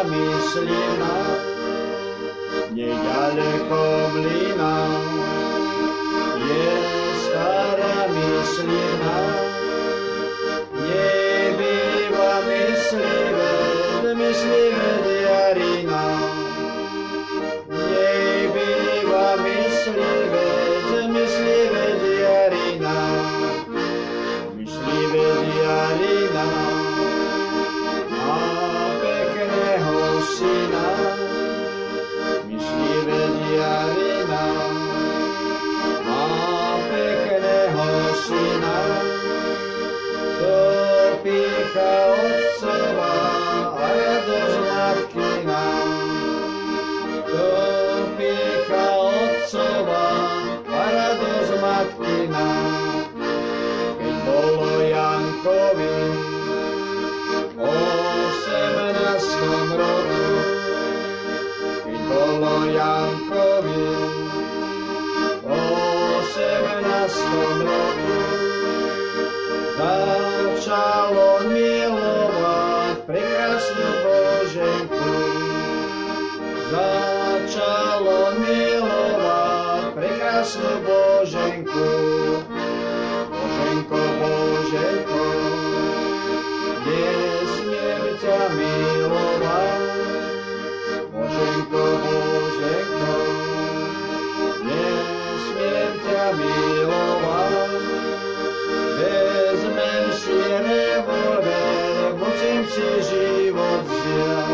myslivná, nedaleko mlyna je stará myslivná. Nebýva myslivec Jarina. Nebýva myslivec Jarina. Myslivec Jarina má pekného syna. Myslivec Jarina má pekného syna. To pícha otcova a radosť matkina. To pícha otcova a radosť matkina. Keď bolo Jankovi 18 roku, keď bolo Jankovi 18 roku, začal on milovať prekrásnu Boženku. Začal on milovať prekrásnu Boženku. Boženko, Boženko, nesmiem ťa milovať. Boženko, Boženko, nesmiem ťa milovať. Vezmem si revolver, musím si život vziať.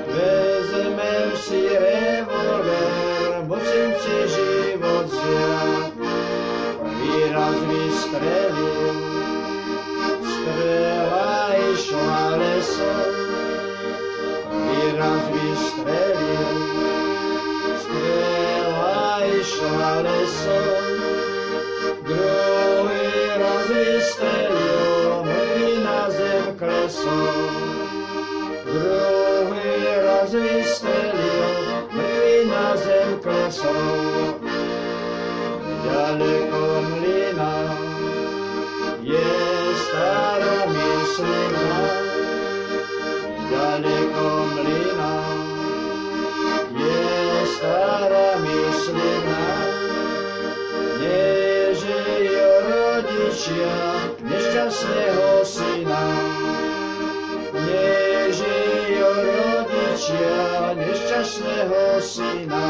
Vezmem si revolver, musím si život vziať. Prvý raz vystrelil, strela išla lesom. Prvý raz vystrelil, strela išla lesom. Druhý raz vystrelil, mŕtvy na zem klesol. Druhý raz vystrelil, mŕtvy na zem klesol. Ďaleko mlyna je stará myslivná. Ďaleko mlyna je stará myslivná. Nežijú rodičia nešťastného syna. Nežijú rodičia nešťastného syna.